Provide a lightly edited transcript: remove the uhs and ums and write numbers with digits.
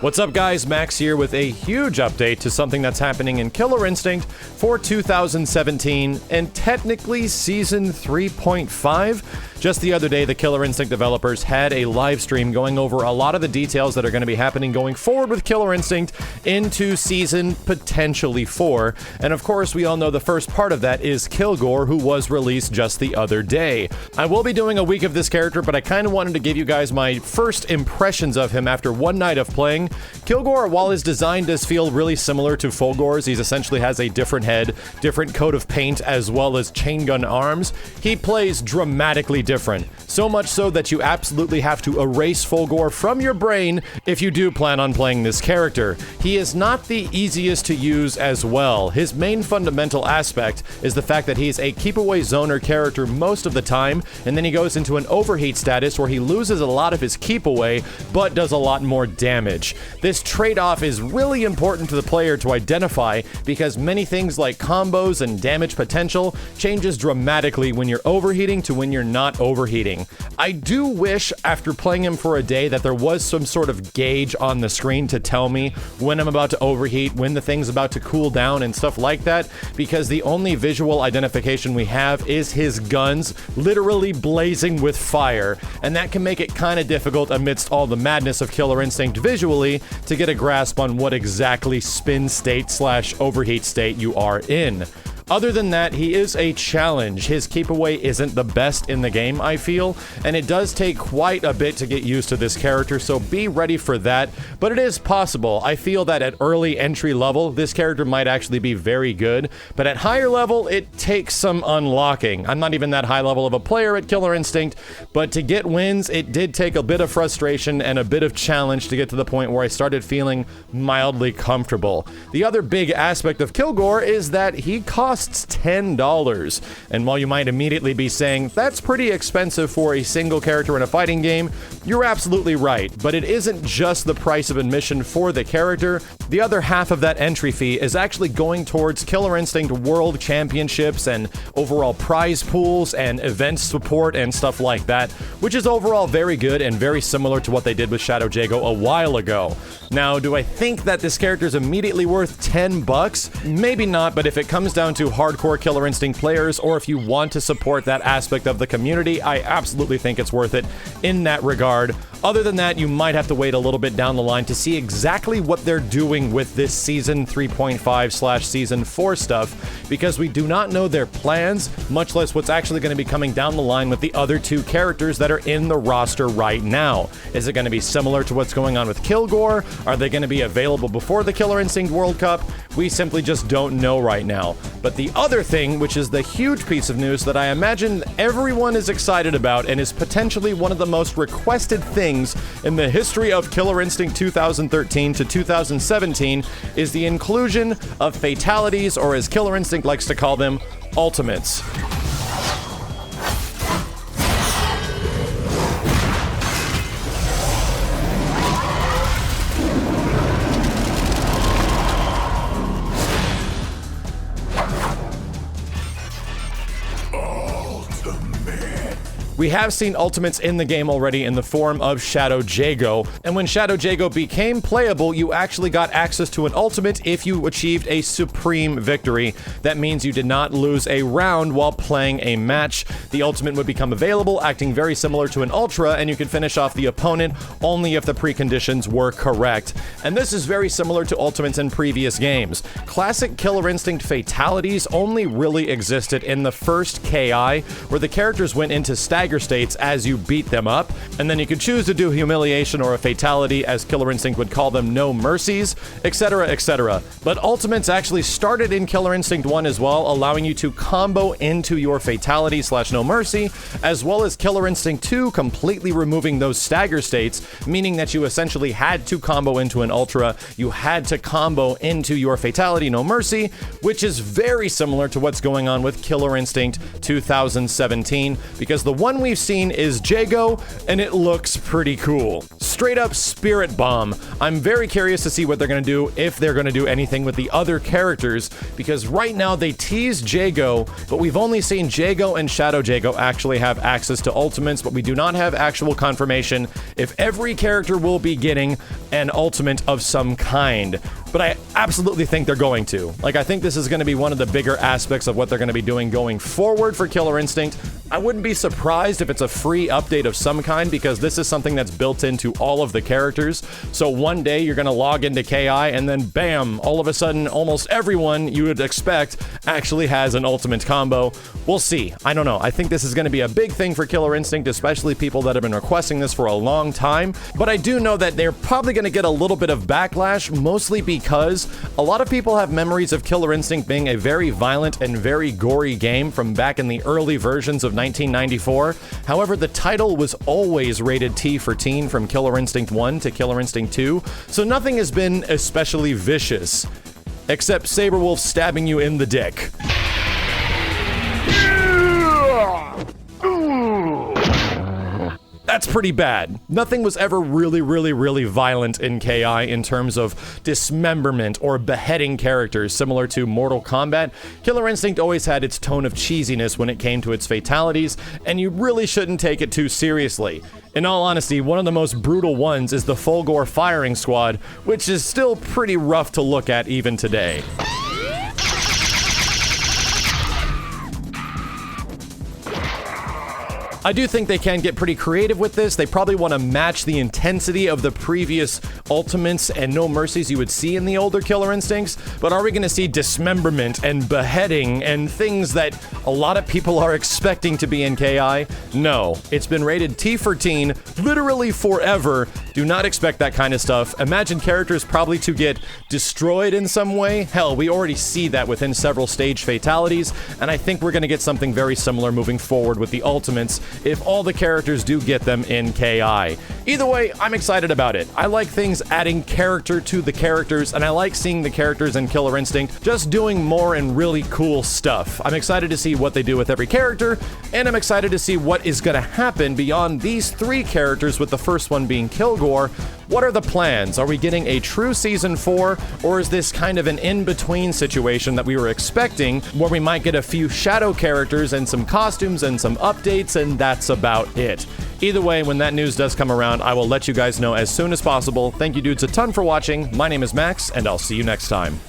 What's up guys, Max here with a huge update to something that's happening in Killer Instinct for 2017 and technically Season 3.5. Just the other day, the Killer Instinct developers had a live stream going over a lot of the details that are going to be happening going forward with Killer Instinct into Season potentially 4. And of course, we all know the first part of that is Kilgore, who was released just the other day. I will be doing a week of this character, but I kind of wanted to give you guys my first impressions of him after one night of playing. Kilgore, while his design does feel really similar to Fulgore's, he essentially has a different head, different coat of paint, as well as chain gun arms. He plays dramatically different. So much so that you absolutely have to erase Fulgore from your brain if you do plan on playing this character. He is not the easiest to use as well. His main fundamental aspect is the fact that he's a keep-away zoner character most of the time, and then he goes into an overheat status where he loses a lot of his keep-away, but does a lot more damage. This trade-off is really important to the player to identify because many things like combos and damage potential changes dramatically when you're overheating to when you're not overheating. I do wish after playing him for a day that there was some sort of gauge on the screen to tell me when I'm about to overheat, when the thing's about to cool down and stuff like that, because the only visual identification we have is his guns literally blazing with fire, and that can make it kind of difficult amidst all the madness of Killer Instinct visually to get a grasp on what exactly spin state / overheat state you are in. Other than that, he is a challenge. His keep-away isn't the best in the game, I feel, and it does take quite a bit to get used to this character, so be ready for that, but it is possible. I feel that at early entry level, this character might actually be very good, but at higher level, it takes some unlocking. I'm not even that high level of a player at Killer Instinct, but to get wins, it did take a bit of frustration and a bit of challenge to get to the point where I started feeling mildly comfortable. The other big aspect of Kilgore is that he costs $10. And while you might immediately be saying, that's pretty expensive for a single character in a fighting game, you're absolutely right. But it isn't just the price of admission for the character. The other half of that entry fee is actually going towards Killer Instinct World Championships and overall prize pools and event support and stuff like that, which is overall very good and very similar to what they did with Shadow Jago a while ago. Now, do I think that this character is immediately worth $10? Maybe not, but if it comes down to hardcore Killer Instinct players, or if you want to support that aspect of the community, I absolutely think it's worth it in that regard. Other than that, you might have to wait a little bit down the line to see exactly what they're doing with this Season 3.5 / Season 4 stuff, because we do not know their plans, much less what's actually going to be coming down the line with the other two characters that are in the roster right now. Is it going to be similar to what's going on with Kilgore? Are they going to be available before the Killer Instinct World Cup? We simply just don't know right now. But the other thing, which is the huge piece of news that I imagine everyone is excited about and is potentially one of the most requested things in the history of Killer Instinct 2013 to 2017, is the inclusion of Fatalities, or as Killer Instinct likes to call them, Ultimates. We have seen Ultimates in the game already in the form of Shadow Jago, and when Shadow Jago became playable, you actually got access to an Ultimate if you achieved a Supreme Victory. That means you did not lose a round while playing a match. The Ultimate would become available, acting very similar to an Ultra, and you could finish off the opponent only if the preconditions were correct. And this is very similar to Ultimates in previous games. Classic Killer Instinct Fatalities only really existed in the first KI, where the characters went into stagger states as you beat them up, and then you could choose to do humiliation or a fatality, as Killer Instinct would call them, no mercies, etc, etc. But Ultimates actually started in Killer Instinct 1 as well, allowing you to combo into your fatality / no mercy, as well as Killer Instinct 2 completely removing those stagger states, meaning that you essentially had to combo into an Ultra, you had to combo into your fatality no mercy, which is very similar to what's going on with Killer Instinct 2017, because the one one we've seen is Jago, and it looks pretty cool. Straight up spirit bomb. I'm very curious to see what they're going to do, if they're going to do anything with the other characters, because right now they tease Jago, but we've only seen Jago and Shadow Jago actually have access to ultimates, but we do not have actual confirmation if every character will be getting an ultimate of some kind. But I absolutely think they're going to. Like, I think this is going to be one of the bigger aspects of what they're going to be doing going forward for Killer Instinct. I wouldn't be surprised if it's a free update of some kind, because this is something that's built into all of the characters. So one day you're going to log into KI and then bam, all of a sudden almost everyone you would expect actually has an ultimate combo. We'll see. I don't know. I think this is going to be a big thing for Killer Instinct, especially people that have been requesting this for a long time. But I do know that they're probably going to get a little bit of backlash, mostly because a lot of people have memories of Killer Instinct being a very violent and very gory game from back in the early versions of 1994. However, the title was always rated T for teen from Killer Instinct 1 to Killer Instinct 2, so nothing has been especially vicious, except Saberwolf stabbing you in the dick. That's pretty bad. Nothing was ever really violent in KI in terms of dismemberment or beheading characters similar to Mortal Kombat. Killer Instinct always had its tone of cheesiness when it came to its fatalities, and you really shouldn't take it too seriously. In all honesty, one of the most brutal ones is the Kilgore firing squad, which is still pretty rough to look at even today. I do think they can get pretty creative with this. They probably want to match the intensity of the previous ultimates and no mercies you would see in the older Killer Instincts, but are we going to see dismemberment and beheading and things that a lot of people are expecting to be in KI? No. It's been rated T for teen literally forever. Do not expect that kind of stuff. Imagine characters probably to get destroyed in some way. Hell, we already see that within several stage fatalities, and I think we're going to get something very similar moving forward with the ultimates if all the characters do get them in KI. Either way, I'm excited about it. I like things adding character to the characters, and I like seeing the characters in Killer Instinct just doing more and really cool stuff. I'm excited to see what they do with every character, and I'm excited to see what is going to happen beyond these three characters, with the first one being Kilgore. What are the plans? Are we getting a true Season 4, or is this kind of an in-between situation that we were expecting, where we might get a few shadow characters and some costumes and some updates, and that's about it? Either way, when that news does come around, I will let you guys know as soon as possible. Thank you dudes a ton for watching. My name is Max, and I'll see you next time.